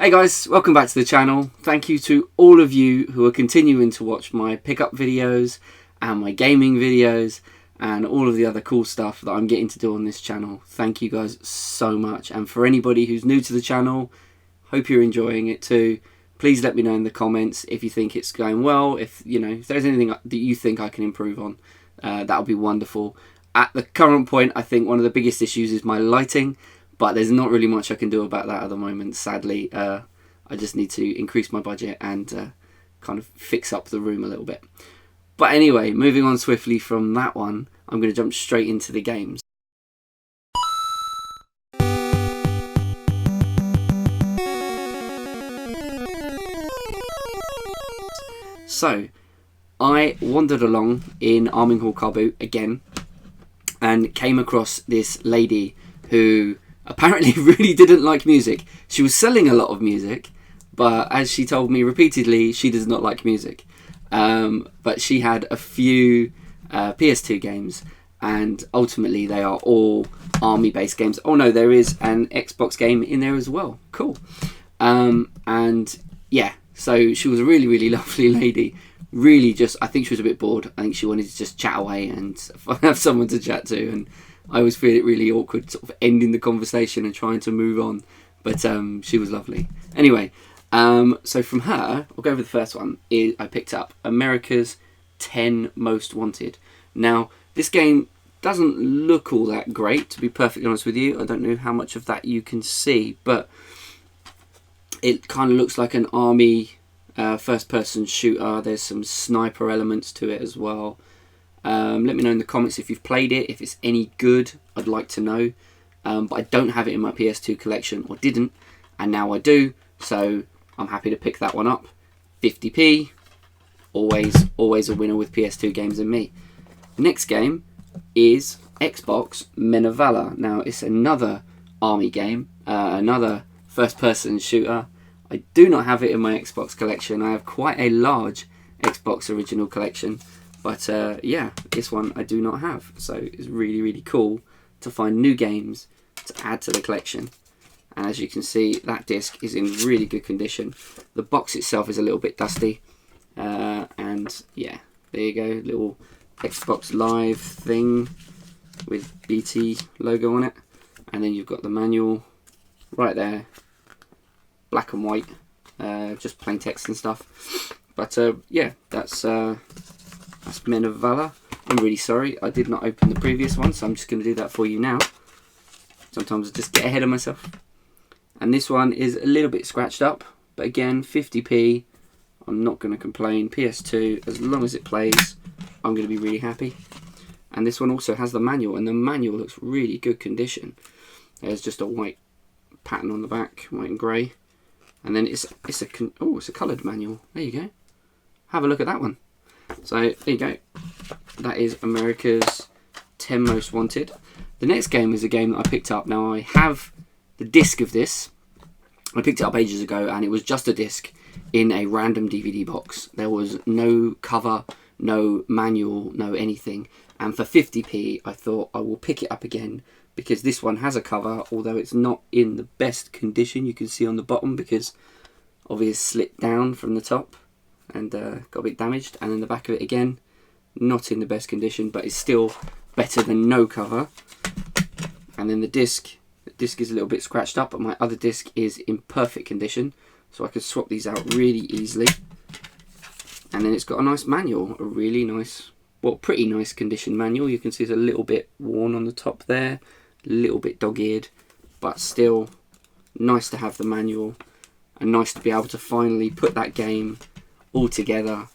Hey guys, welcome back to the channel. Thank you to all of you who are continuing to watch my pickup videos and my gaming videos and all of the other cool stuff that I'm getting to do on this channel. Thank you guys so much. And for anybody who's new to the channel, hope you're enjoying it too. Please let me know in the comments if you think it's going well, if there's anything that you think I can improve on. That would be wonderful. At the current point, I think one of the biggest issues is my lighting. But there's not really much I can do about that at the moment, sadly. I just need to increase my budget and kind of fix up the room a little bit. But anyway, moving on swiftly from that one, I'm going to jump straight into the games. So, I wandered along in Arminghall car boot again and came across this lady who apparently really didn't like music. She was selling a lot of music, but as she told me repeatedly, she does not like music. But she had a few PS2 games, and ultimately they are all Army-based games. Oh no, there is an Xbox game in there as well. Cool. And yeah, so she was a really, really lovely lady. Really just, I think she was a bit bored. I think she wanted to just chat away and have someone to chat to, and I always feel it really awkward sort of ending the conversation and trying to move on, but she was lovely. Anyway, so from her, I'll go over the first one. I picked up America's 10 Most Wanted. Now, this game doesn't look all that great, to be perfectly honest with you. I don't know how much of that you can see, but it kind of looks like an army first-person shooter. There's some sniper elements to it as well. Let me know in the comments if you've played it, if it's any good. I'd like to know. But I don't have it in my PS2 collection, or didn't, and now I do, so I'm happy to pick that one up. 50p, always a winner with PS2 games and me. Next game is Xbox Men of Valor. Now, it's another army game, another first-person shooter. I do not have it in my Xbox collection. I have quite a large Xbox original collection. But yeah, this one I do not have. So it's really, really cool to find new games to add to the collection. And as you can see, that disc is in really good condition. The box itself is a little bit dusty. And yeah, there you go. Little Xbox Live thing with BT logo on it. And then you've got the manual right there. Black and white. Just plain text and stuff. But yeah, that's Men of Valor. I'm really sorry, I did not open the previous one, so I'm just going to do that for you now. Sometimes I just get ahead of myself. And this one is a little bit scratched up, but again, 50p. I'm not going to complain. PS2, as long as it plays, I'm going to be really happy. And this one also has the manual, and the manual looks really good condition. There's just a white pattern on the back, white and grey. And then it's a coloured manual. There you go. Have a look at that one. So there you go. That is America's 10 Most Wanted. The next game is a game that I picked up. Now I have the disc of this. I picked it up ages ago, and it was just a disc in a random DVD box. There was no cover, no manual, no anything. And for 50p, I thought I will pick it up again because this one has a cover, although it's not in the best condition. You can see on the bottom because obviously slipped down from the top and got a bit damaged, and then the back of it again, not in the best condition, but it's still better than no cover. And then the disc is a little bit scratched up, but my other disc is in perfect condition, so I could swap these out really easily. And then it's got a nice manual, a really nice, well, pretty nice condition manual. You can see it's a little bit worn on the top there, a little bit dog-eared, but still nice to have the manual, and nice to be able to finally put that game all together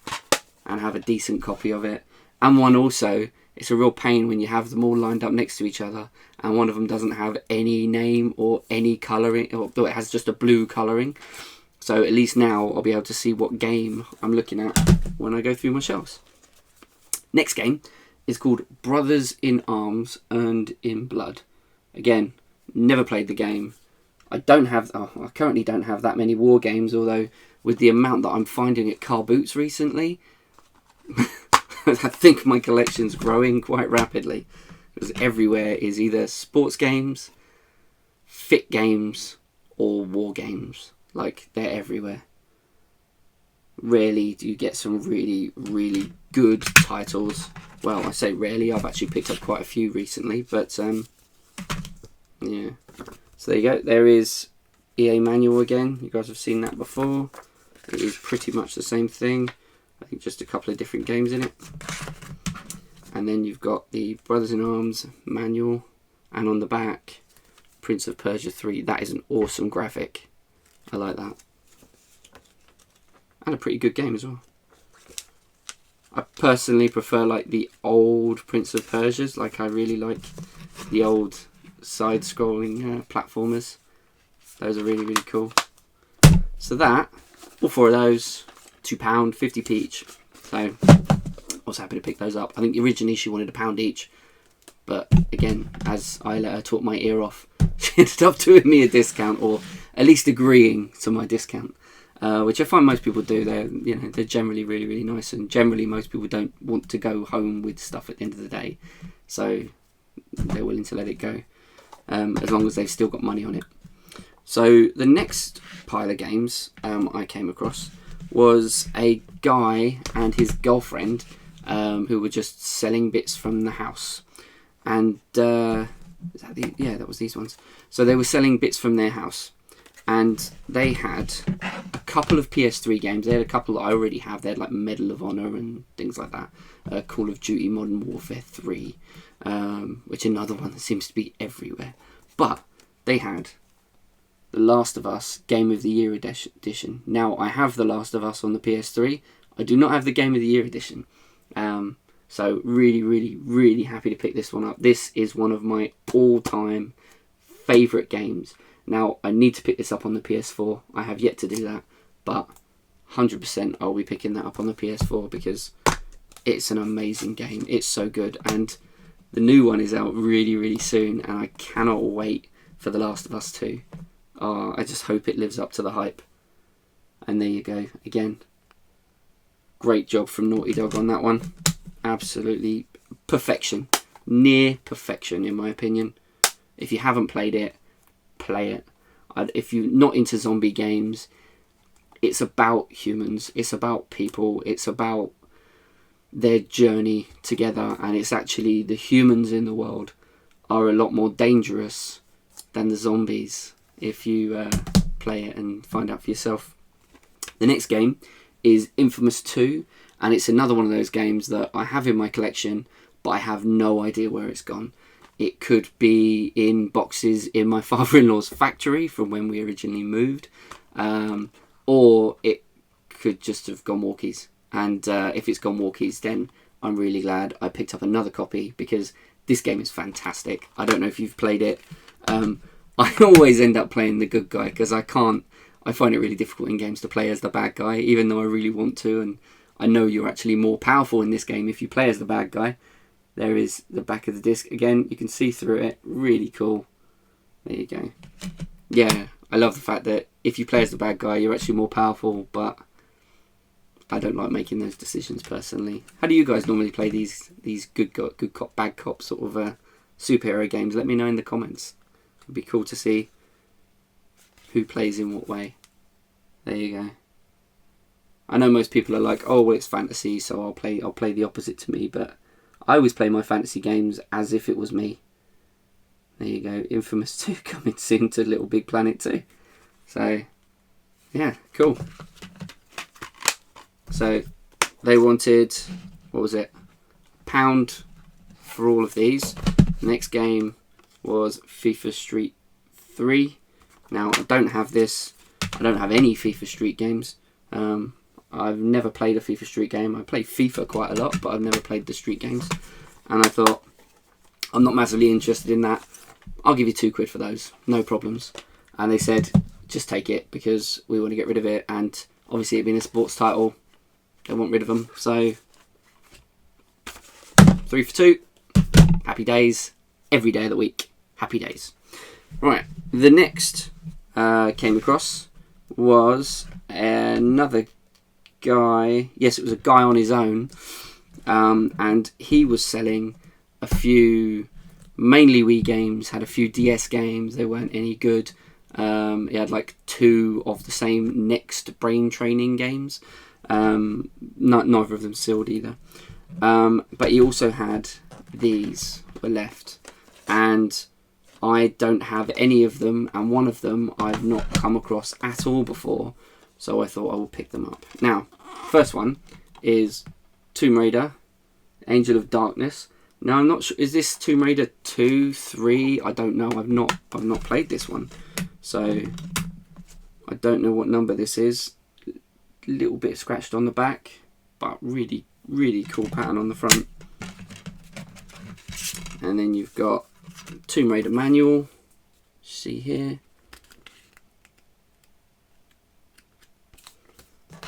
and have a decent copy of it. And one also, it's a real pain when you have them all lined up next to each other and one of them doesn't have any name or any colouring, or it has just a blue colouring. So at least now I'll be able to see what game I'm looking at when I go through my shelves. Next game is called Brothers in Arms Earned in Blood. Again, never played the game. I currently don't have that many war games, although with the amount that I'm finding at car boots recently, I think my collection's growing quite rapidly, because everywhere is either sports games, fit games, or war games. Like, they're everywhere. Rarely do you get some really, really good titles. Well, I say rarely. I've actually picked up quite a few recently, but yeah. So there you go. There is EA Manual again. You guys have seen that before. It is pretty much the same thing. I think just a couple of different games in it. And then you've got the Brothers in Arms manual, and on the back, Prince of Persia 3. That is an awesome graphic. I like that. And a pretty good game as well. I personally prefer like the old Prince of Persias. Like, I really like the old side-scrolling platformers. Those are really, really cool. So that, all four of those, £2, 50p each. So I was happy to pick those up. I think originally she wanted £1 each, but again, as I let her talk my ear off, she ended up doing me a discount, or at least agreeing to my discount, which I find most people do. They're generally really, really nice, and generally most people don't want to go home with stuff at the end of the day, so they're willing to let it go, as long as they've still got money on it. So the next pile of games I came across was a guy and his girlfriend who were just selling bits from the house. And that was these ones. So they were selling bits from their house. And they had a couple of PS3 games. They had a couple that I already have. They had like Medal of Honor and things like that. Call of Duty Modern Warfare 3. Which another one that seems to be everywhere. But they had The Last of Us Game of the Year edition. Now, I have The Last of Us on the PS3. I do not have the Game of the Year edition. So really, really, really happy to pick this one up. This is one of my all-time favourite games. Now, I need to pick this up on the PS4. I have yet to do that. But 100% I'll be picking that up on the PS4 because it's an amazing game. It's so good. And the new one is out really, really soon. And I cannot wait for The Last of Us 2. I just hope it lives up to the hype. And there you go. Again, great job from Naughty Dog on that one. Absolutely perfection. Near perfection, in my opinion. If you haven't played it, play it. If you're not into zombie games, it's about humans. It's about people. It's about their journey together. And it's actually the humans in the world are a lot more dangerous than the zombies, if you play it and find out for yourself. The next game is Infamous 2, and it's another one of those games that I have in my collection, but I have no idea where it's gone. It could be in boxes in my father-in-law's factory from when we originally moved, or it could just have gone walkies. And if it's gone walkies, then I'm really glad I picked up another copy, because this game is fantastic. I don't know if you've played it. I always end up playing the good guy because I find it really difficult in games to play as the bad guy, even though I really want to, and I know you're actually more powerful in this game if you play as the bad guy. There is the back of the disc again. You can see through it. Really cool. There you go. Yeah, I love the fact that if you play as the bad guy, you're actually more powerful, but I don't like making those decisions personally. How do you guys normally play these good cop, bad cop sort of superhero games? Let me know in the comments. It'd be cool to see who plays in what way. There you go. I know most people are like, oh, well, it's fantasy, so I'll play the opposite to me, but I always play my fantasy games as if it was me. There you go. Infamous 2 coming soon to Little Big Planet 2. So, yeah, cool. So, they wanted, what was it? £1 for all of these. The next game was FIFA Street 3. Now, I don't have this. I don't have any FIFA Street games. I've never played a FIFA Street game. I play FIFA quite a lot, but I've never played the Street games. And I thought, I'm not massively interested in that. I'll give you £2 for those. No problems. And they said, just take it because we want to get rid of it. And obviously, it being a sports title, they want rid of them. So, 3 for 2. Happy days. Every day of the week. Happy days. Right. The next came across was another guy. Yes, it was a guy on his own. And he was selling a few, mainly Wii games, had a few DS games. They weren't any good. It had like 2 of the same Next brain training games. Neither of them sealed either. But he also had these were left, and I don't have any of them, and one of them I've not come across at all before, so I thought I will pick them up. Now, first one is Tomb Raider, Angel of Darkness. Now I'm not sure, is this Tomb Raider 2, 3? I don't know. I've not played this one, so I don't know what number this is. Little bit scratched on the back, but really, really cool pattern on the front. And then you've got Tomb Raider manual, see here.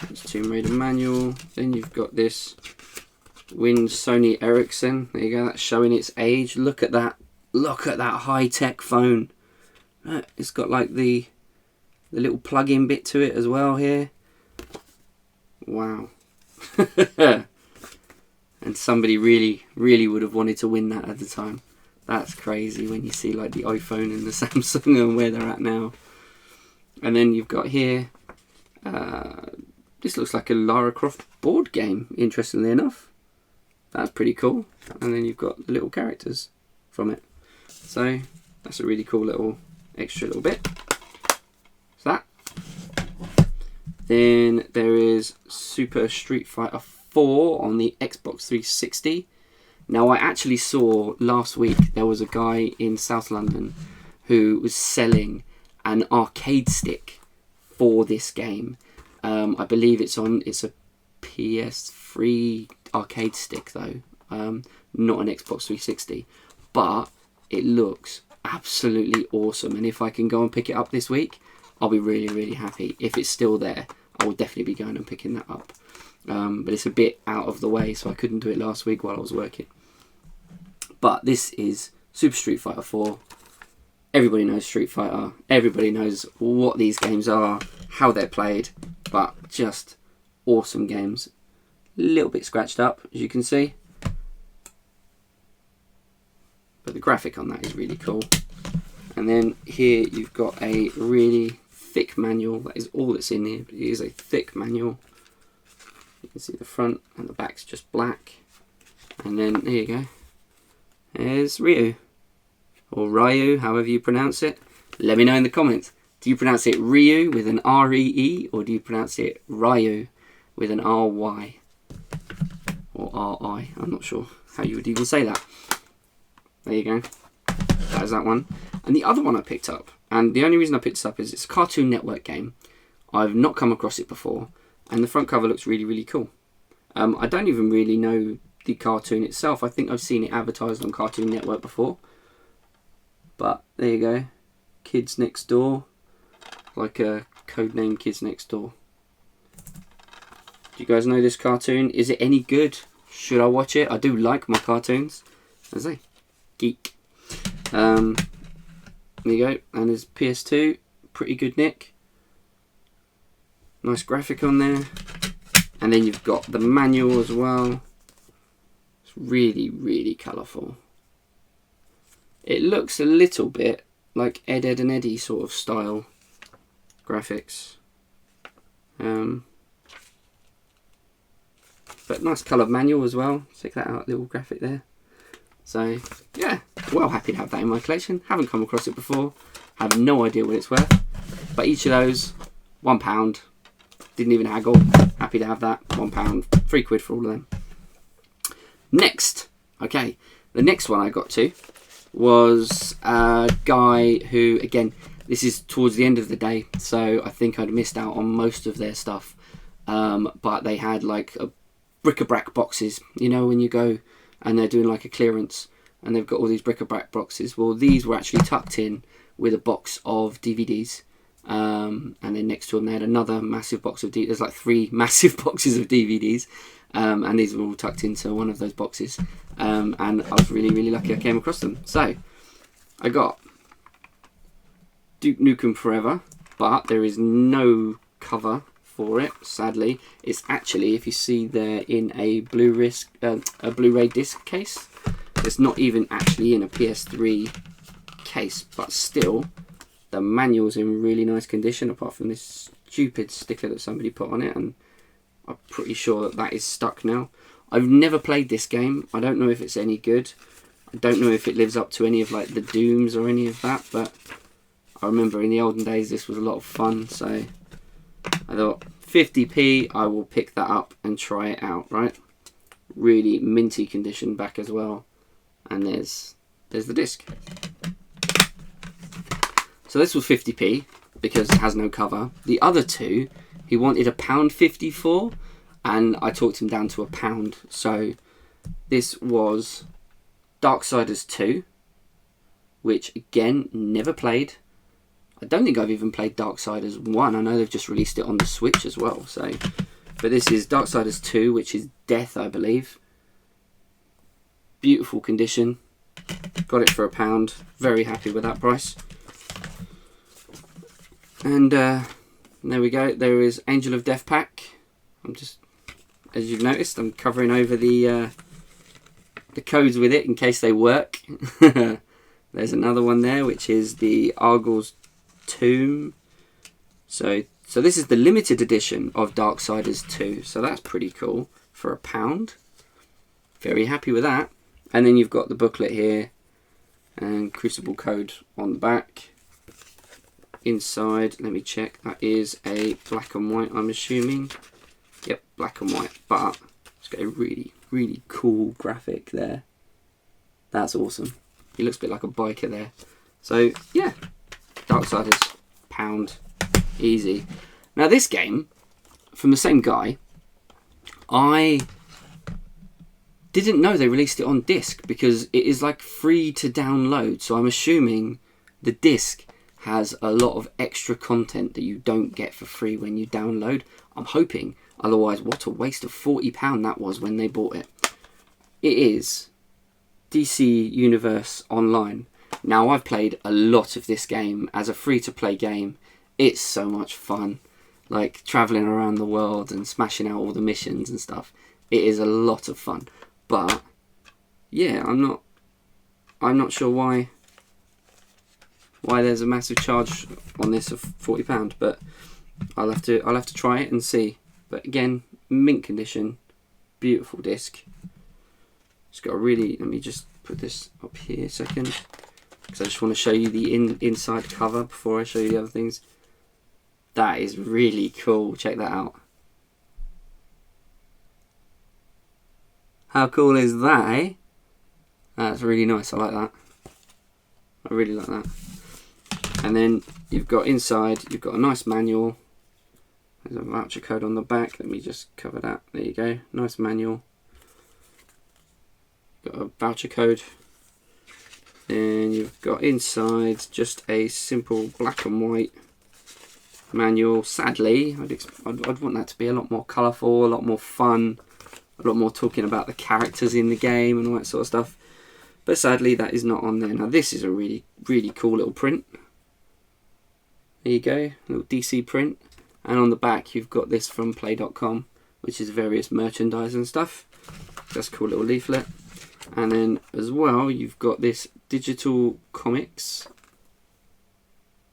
It's Tomb Raider manual. Then you've got this Sony Ericsson. There you go, that's showing its age. Look at that. Look at that high-tech phone. It's got like the little plug-in bit to it as well here. Wow. And somebody really, really would have wanted to win that at the time. That's crazy when you see like the iPhone and the Samsung and where they're at now. And then you've got here, this looks like a Lara Croft board game, interestingly enough. That's pretty cool. And then you've got the little characters from it. So that's a really cool little extra little bit. So that. Then there is Super Street Fighter 4 on the Xbox 360. Now I actually saw last week there was a guy in South London who was selling an arcade stick for this game. I believe it's a PS3 arcade stick though, not an Xbox 360, but it looks absolutely awesome, and if I can go and pick it up this week, I'll be really, really happy. If it's still there, I will definitely be going and picking that up. But it's a bit out of the way, so I couldn't do it last week while I was working. But this is Super Street Fighter 4. Everybody knows Street Fighter. Everybody knows what these games are, how they're played, but just awesome games. A little bit scratched up, as you can see. But the graphic on that is really cool. And then here you've got a really thick manual. That is all that's in here, but it is a thick manual. You can see the front and the back's just black. And then there you go. There's Ryu. Or Ryu, however you pronounce it. Let me know in the comments. Do you pronounce it Ryu with an R-E-E, or do you pronounce it Ryu with an R-Y? Or R-I? I'm not sure how you would even say that. There you go. That is that one. And the other one I picked up, and the only reason I picked this up is it's a Cartoon Network game. I've not come across it before, and the front cover looks really, really cool. I don't even really know the cartoon itself. I think I've seen it advertised on Cartoon Network before. But there you go. Kids Next Door. Like a codename Kids Next Door. Do you guys know this cartoon? Is it any good? Should I watch it? I do like my cartoons. As I say, geek. There you go. And there's PS2. Pretty good nick. Nice graphic on there. And then you've got the manual as well. It's really, really colourful. It looks a little bit like Ed, Edd and Eddy sort of style graphics. But nice coloured manual as well. Check that out, little graphic there. So, yeah, well happy to have that in my collection. Haven't come across it before. Have no idea what it's worth. But each of those, £1. Didn't even haggle. Happy to have that. £1, £3 for all of them. Next, okay, the next one I got to was a guy who, again, this is towards the end of the day, so I think I'd missed out on most of their stuff. But they had like a bric-a-brac boxes, you know, when you go and they're doing like a clearance and they've got all these bric-a-brac boxes. Well, these were actually tucked in with a box of DVDs. And then next to them they had another massive box of DVDs. There's like 3 massive boxes of DVDs. And these were all tucked into one of those boxes. And I was really, really lucky I came across them. So, I got Duke Nukem Forever, but there is no cover for it, sadly. It's actually, if you see there, in a Blu-ray disc case. It's not even actually in a PS3 case, but still, The manual's in really nice condition, apart from this stupid sticker that somebody put on it, and I'm pretty sure that that is stuck now. I've never played this game. I don't know if it's any good. I don't know if it lives up to any of like the Dooms or any of that, but I remember in the olden days this was a lot of fun, so I thought 50p, I will pick that up and try it out, right? Really minty condition back as well. And there's the disc. So this was 50p because it has no cover. The other two, he wanted £1.50 for, and I talked him down to £1. So this was Darksiders 2, which again, never played. I don't think I've even played Darksiders 1. I know they've just released it on the Switch as well. So, but this is Darksiders 2, which is Death, I believe. Beautiful condition. Got it for £1. Very happy with that price. And there we go. There is Angel of Death pack. I'm just, as you've noticed, I'm covering over the codes with it in case they work. There's another one there, which is the Arminghall's Tomb. So this is the limited edition of Darksiders 2. So that's pretty cool for £1. Very happy with that. And then you've got the booklet here and Crucible code on the back. Inside, let me check, that is a black and white, I'm assuming. Yep, black and white, but it's got a really, really cool graphic there. That's awesome. He looks a bit like a biker there. So, yeah, Darksiders, £1, easy. Now this game, from the same guy, I didn't know they released it on disc because it is like free to download. So I'm assuming the disc has a lot of extra content that you don't get for free when you download. I'm hoping, otherwise what a waste of £40 that was when they bought it. It is DC Universe Online. Now I've played a lot of this game as a free-to-play game. It's so much fun, like travelling around the world and smashing out all the missions and stuff. It is a lot of fun. But yeah, I'm not sure why there's a massive charge on this of £40, but I'll have to try it and see. But again, mint condition, beautiful disc. It's got a really, let me just put this up here a second, because I just want to show you the inside cover before I show you the other things. That is really cool. Check that out. How cool is that, eh? That's really nice. I like that. I really like that. And then you've got inside, you've got a nice manual. There's a voucher code on the back. Let me just cover that. There you go. Nice manual. Got a voucher code. Then you've got inside just a simple black and white manual. Sadly, I'd want that to be a lot more colourful, a lot more fun, a lot more talking about the characters in the game and all that sort of stuff. But sadly, that is not on there. Now, this is a really, really cool little print. There you go, little DC print. And on the back, you've got this from play.com, which is various merchandise and stuff. That's a cool little leaflet. And then as well, you've got this digital comics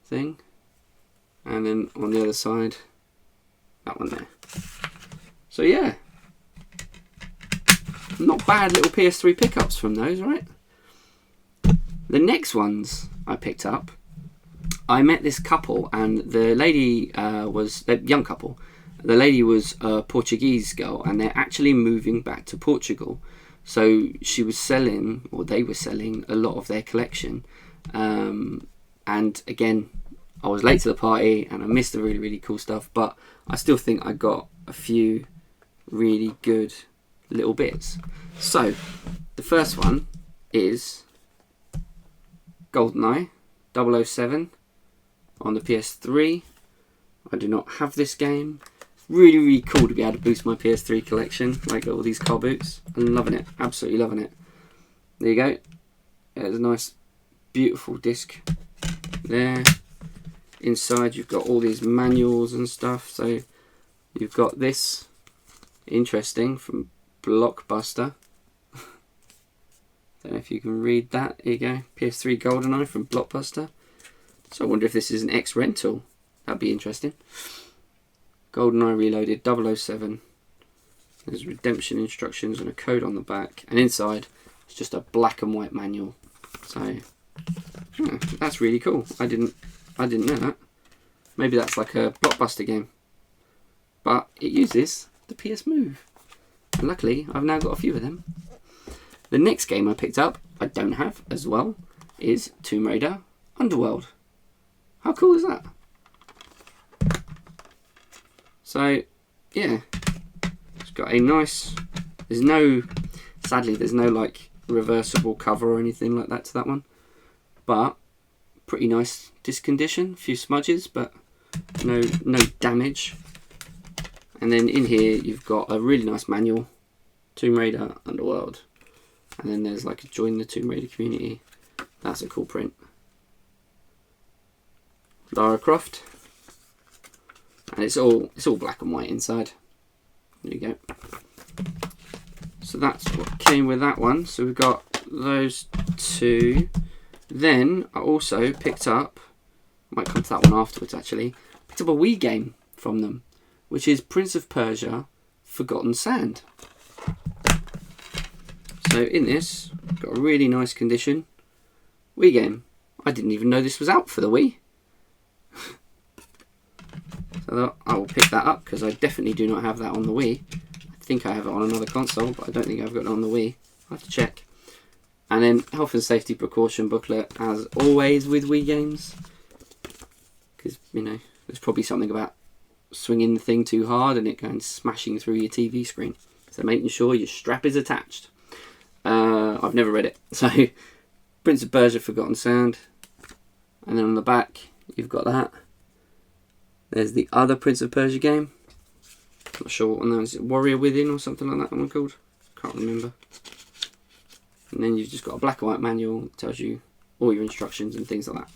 thing. And then on the other side, that one there. So yeah, not bad little PS3 pickups from those, right? The next ones I picked up, I met this couple, and the lady was a young couple. The lady was a Portuguese girl, and they're actually moving back to Portugal. So she was selling, or they were selling, a lot of their collection. And again, I was late to the party, and I missed the really, really cool stuff. But I still think I got a few really good little bits. So the first one is GoldenEye 007 on the PS3. I do not have this game. Really, really cool to be able to boost my PS3 collection, like all these car boots. I'm loving it, absolutely loving it. There you go. There's a nice, beautiful disc there. Inside you've got all these manuals and stuff. So you've got this, interesting, from Blockbuster. Don't know if you can read that. Here you go, PS3 GoldenEye from Blockbuster. So I wonder if this is an ex-rental. That'd be interesting. GoldenEye Reloaded 007. There's redemption instructions and a code on the back. And inside, it's just a black and white manual. So, yeah, that's really cool. I didn't know that. Maybe that's like a blockbuster game. But it uses the PS Move. And luckily, I've now got a few of them. The next game I picked up, I don't have as well, is Tomb Raider Underworld. How cool is that? So, yeah. It's got a nice... Sadly, there's no like reversible cover or anything like that to that one. But, pretty nice disc condition. A few smudges, but no damage. And then in here, you've got a really nice manual. Tomb Raider Underworld. And then there's like a join the Tomb Raider community. That's a cool print. Lara Croft. And it's all black and white inside. There you go. So that's what came with that one. So we've got those two. Then I also picked up, might come to that one afterwards actually, picked up a Wii game from them, which is Prince of Persia Forgotten Sand. So in this, got a really nice condition Wii game. I didn't even know this was out for the Wii. So I will pick that up because I definitely do not have that on the Wii. I think I have it on another console, but I don't think I've got it on the Wii. I'll have to check. And then health and safety precaution booklet, as always with Wii games. Because, you know, there's probably something about swinging the thing too hard and it going smashing through your TV screen. So making sure your strap is attached. I've never read it. So, Prince of Persia Forgotten Sand. And then on the back, you've got that. There's the other Prince of Persia game. Not sure what one that is. Is it Warrior Within or something like that one called? Can't remember. And then you've just got a black and white manual that tells you all your instructions and things like that.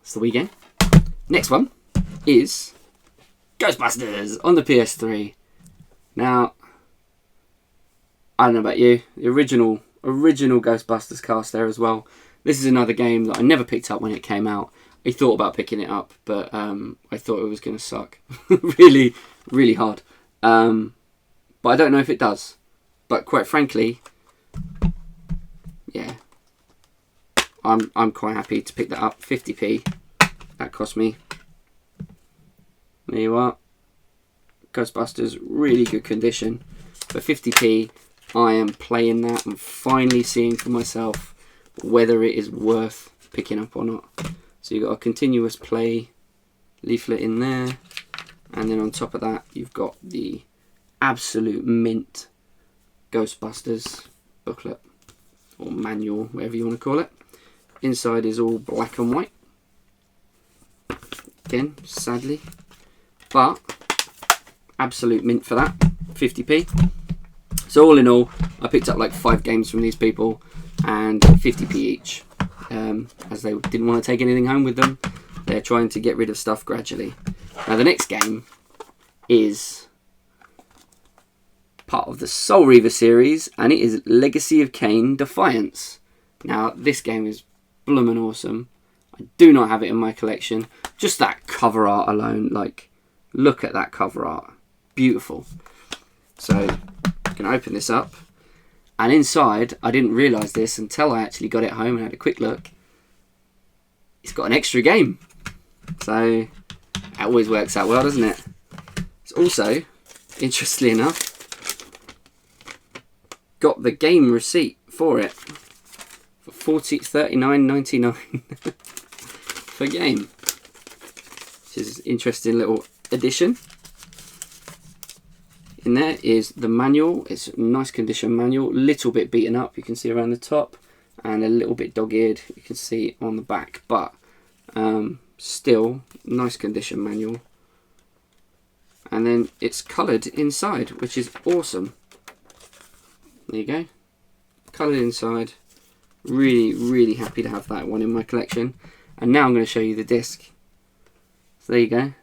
That's the Wii game. Next one is Ghostbusters on the PS3. Now, I don't know about you, the original Ghostbusters cast there as well. This is another game that I never picked up when it came out. I thought about picking it up, but I thought it was going to suck really, really hard. But I don't know if it does. But quite frankly, yeah, I'm quite happy to pick that up. 50p, that cost me. There you are. Ghostbusters, really good condition. For 50p, I am playing that and finally seeing for myself whether it is worth picking up or not. So you've got a continuous play leaflet in there, and then on top of that you've got the absolute mint Ghostbusters booklet or manual, whatever you want to call it. Inside is all black and white again, sadly, but absolute mint for that. 50p. So all in all, I picked up like 5 games from these people and 50p each, as they didn't want to take anything home with them. They're trying to get rid of stuff gradually. Now the next game is part of the Soul Reaver series, and it is Legacy of Kain Defiance. Now this game is bloomin' awesome. I do not have it in my collection. Just that cover art alone, like, look at that cover art. Beautiful. So I can open this up, and inside, I didn't realise this until I actually got it home and had a quick look. It's got an extra game. So that always works out well, doesn't it? It's also, interestingly enough, got the game receipt for it for $39.99 per game, which is an interesting little addition. In there is the manual. It's a nice condition manual, little bit beaten up, you can see around the top, and a little bit dog-eared, you can see on the back, but still nice condition manual. And then it's coloured inside, which is awesome. There you go, coloured inside. Really, really happy to have that one in my collection. And now I'm going to show you the disc. So there you go.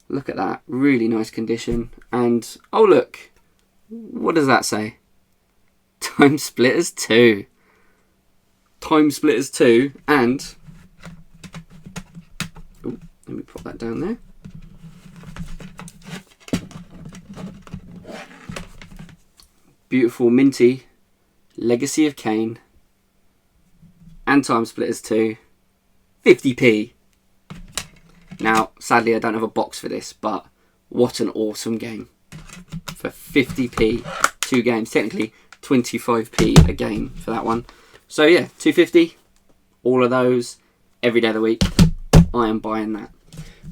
Look at that, really nice condition. And oh look, what does that say? Time Splitters 2. Time Splitters 2, and let me pop that down there. Beautiful minty Legacy of Kain and Time Splitters 2, 50p. Now, sadly, I don't have a box for this, but what an awesome game. For 50p, 2 games. Technically, 25p a game for that one. So yeah, 250, all of those, every day of the week. I am buying that.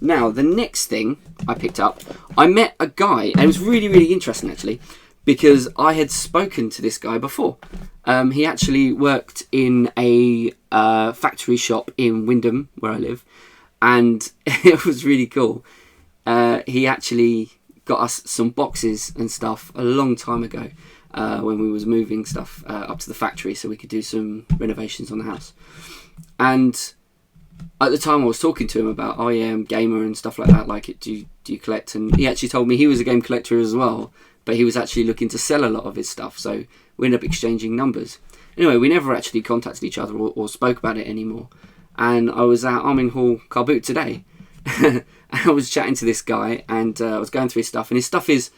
Now, the next thing I picked up, I met a guy, and it was really, really interesting actually, because I had spoken to this guy before. He actually worked in a factory shop in Wyndham, where I live, and it was really cool. He actually got us some boxes and stuff a long time ago when we was moving stuff up to the factory so we could do some renovations on the house. And at the time I was talking to him about, oh yeah, I'm a gamer and stuff like that, like, do you collect? And he actually told me he was a game collector as well, but he was actually looking to sell a lot of his stuff, so we ended up exchanging numbers. Anyway, we never actually contacted each other or spoke about it anymore. And I was at Arminghall Car Boot today, and I was chatting to this guy, and I was going through his stuff, and his stuff is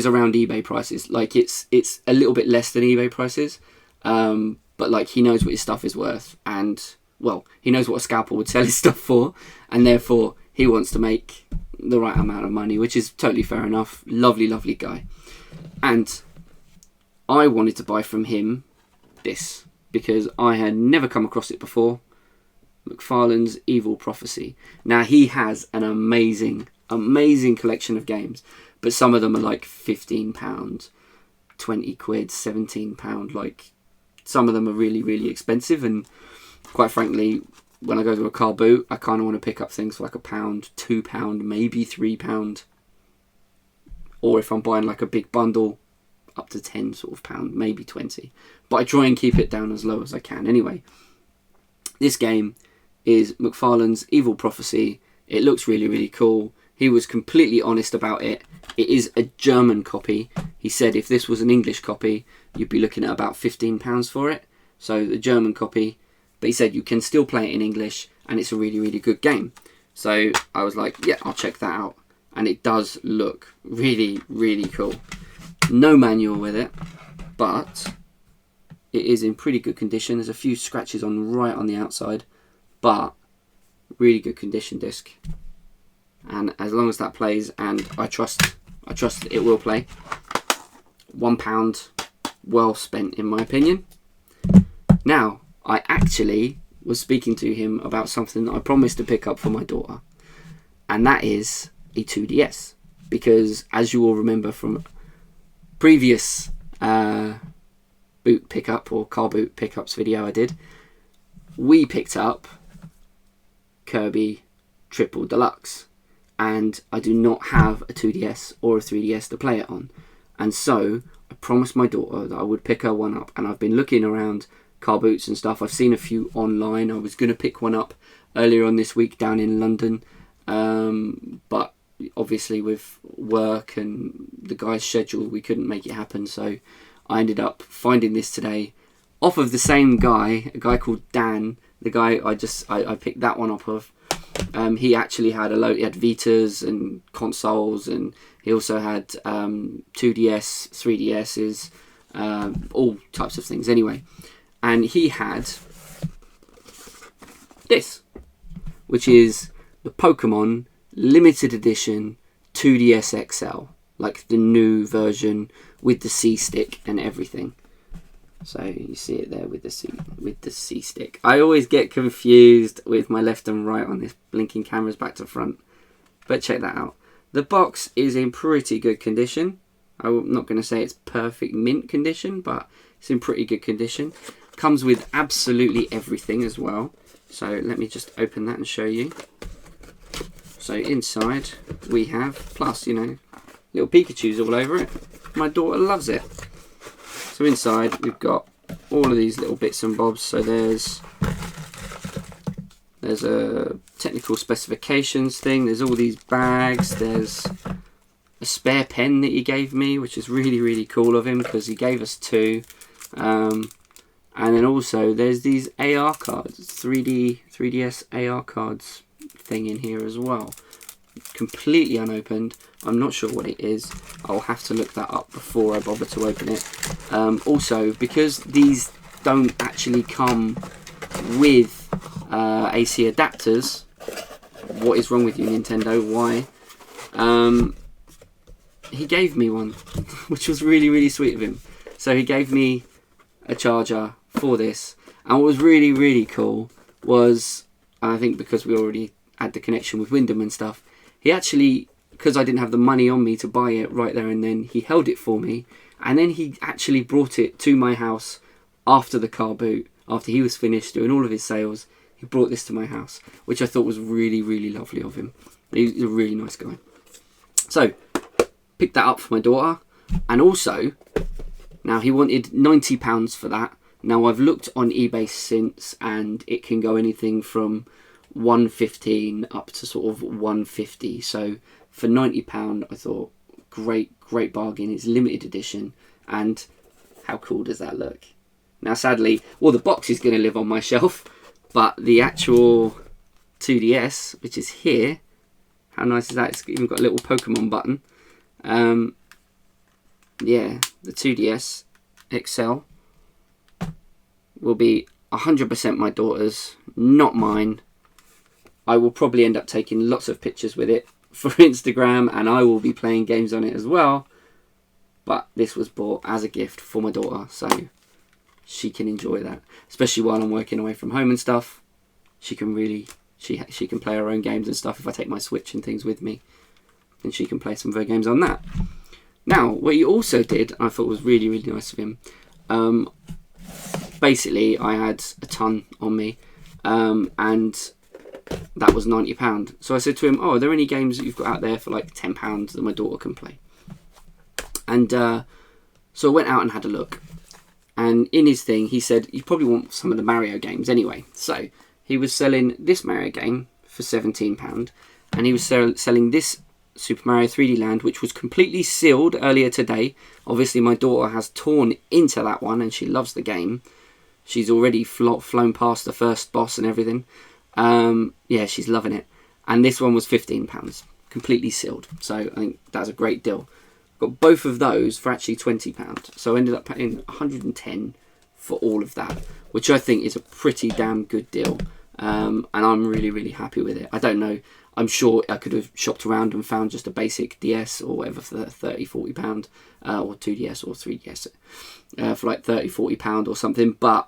around eBay prices. Like, it's a little bit less than eBay prices, but like, he knows what his stuff is worth, and well, he knows what a scalper would sell his stuff for, and therefore he wants to make the right amount of money, which is totally fair enough. Lovely, lovely guy. And I wanted to buy from him this because I had never come across it before. McFarlane's Evil Prophecy. Now, he has an amazing collection of games, but some of them are like £15, 20 quid, £17. Like, some of them are really, really expensive, and quite frankly, when I go to a car boot, I kind of want to pick up things for like £1, £2, maybe £3. Or if I'm buying like a big bundle, up to 10 sort of pound, maybe 20. But I try and keep it down as low as I can. Anyway, this game is McFarlane's Evil Prophecy. It looks really, really cool. He was completely honest about it. It is a German copy. He said if this was an English copy, you'd be looking at about £15 for it. So the German copy. But he said you can still play it in English, and it's a really, really good game. So I was like, yeah, I'll check that out. And it does look really, really cool. No manual with it, but it is in pretty good condition. There's a few scratches right on the outside, but really good condition disc. And as long as that plays, and I trust it will play, £1 well spent in my opinion. Now, I actually was speaking to him about something that I promised to pick up for my daughter, and that is a 2DS, because as you all remember from previous boot pickup or car boot pickups video I did, we picked up Kirby Triple Deluxe, and I do not have a 2DS or a 3DS to play it on, and so I promised my daughter that I would pick her one up, and I've been looking around car boots and stuff. I've seen a few online. I was going to pick one up earlier on this week down in London, but obviously with work and the guy's schedule, we couldn't make it happen, so I ended up finding this today off of the same guy, a guy called Dan, the guy I picked that one up of. He actually had he had Vitas and consoles, and he also had 2DS, 3DSs, all types of things anyway. And he had this, which is the Pokemon limited edition 2DS XL, like the new version with the C stick and everything. So you see it there with the C stick. I always get confused with my left and right on this blinking cameras back to front, but check that out. The box is in pretty good condition. I'm not going to say it's perfect mint condition, but it's in pretty good condition. Comes with absolutely everything as well. So let me just open that and show you. So inside we have, plus, you know, little Pikachus all over it. My daughter loves it. So inside we've got all of these little bits and bobs. So there's a technical specifications thing. There's all these bags. There's a spare pen that he gave me, which is really, really cool of him because he gave us two. And then also there's these AR cards, 3DS AR cards thing in here as well. Completely unopened. I'm not sure what it is. I'll have to look that up before I bother to open it. Also, because these don't actually come with AC adapters, what is wrong with you, Nintendo? Why? He gave me one, which was really, really sweet of him. So he gave me a charger for this. And what was really, really cool was, I think because we already had the connection with Wyndham and stuff, he actually, because I didn't have the money on me to buy it right there and then, he held it for me. And then he actually brought it to my house after the car boot, after he was finished doing all of his sales. He brought this to my house, which I thought was really, really lovely of him. He's a really nice guy. So, picked that up for my daughter. And also, now he wanted £90 for that. Now I've looked on eBay since, and it can go anything from £115 up to sort of £150. So for £90, I thought, great bargain. It's limited edition, and how cool does that look? Now sadly, well, the box is going to live on my shelf, but the actual 2DS, which is here, how nice is that? It's even got a little Pokemon button. Yeah, the 2DS XL will be 100% my daughter's, not mine. I will probably end up taking lots of pictures with it for Instagram, and I will be playing games on it as well. But this was bought as a gift for my daughter, so she can enjoy that. Especially while I'm working away from home and stuff. She can really, she can play her own games and stuff. If I take my Switch and things with me, then she can play some of her games on that. Now, what he also did, I thought was really, really nice of him. Basically, I had a ton on me, and that was £90. So I said to him, oh, are there any games that you've got out there for like £10 that my daughter can play? And so I went out and had a look. And in his thing, he said, you probably want some of the Mario games anyway. So he was selling this Mario game for £17. And he was selling this Super Mario 3D Land, which was completely sealed earlier today. Obviously, my daughter has torn into that one, and she loves the game. She's already flown past the first boss and everything. Yeah, she's loving it. And this one was £15, completely sealed. So I think that's a great deal. Got both of those for actually £20. So I ended up paying £110 for all of that, which I think is a pretty damn good deal. And I'm really, really happy with it. I don't know. I'm sure I could have shopped around and found just a basic DS or whatever for £30, £40, or 2DS or 3DS for like £30, £40 or something. But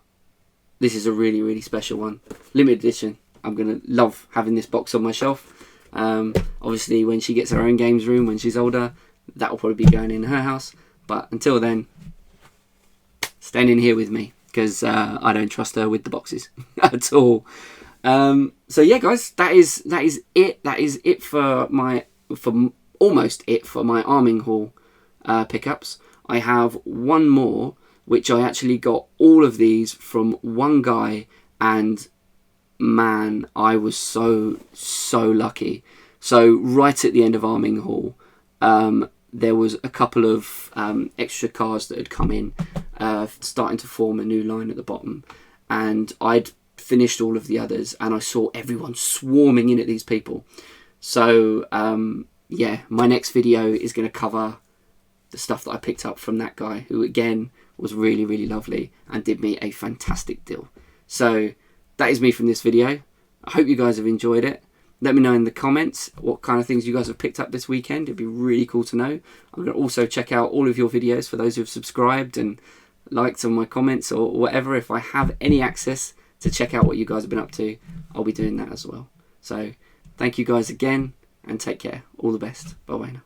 this is a really, really special one. Limited edition. I'm going to love having this box on my shelf. Obviously, when she gets her own games room when she's older, that will probably be going in her house. But until then, staying in here with me, because I don't trust her with the boxes at all. So yeah, guys, that is it. That is it for almost it for my Arminghall pickups. I have one more, which I actually got all of these from one guy, and man, I was so lucky. So right at the end of Arminghall, there was a couple of extra cars that had come in, starting to form a new line at the bottom, and I'd finished all of the others, and I saw everyone swarming in at these people. So yeah, my next video is going to cover the stuff that I picked up from that guy, who again was really, really lovely and did me a fantastic deal. So that is me from this video. I hope you guys have enjoyed it. Let me know in the comments what kind of things you guys have picked up this weekend. It'd be really cool to know. I'm going to also check out all of your videos for those who have subscribed and liked on my comments or whatever. If I have any access to check out what you guys have been up to, I'll be doing that as well. So thank you guys again, and take care. All the best. Bye bye now.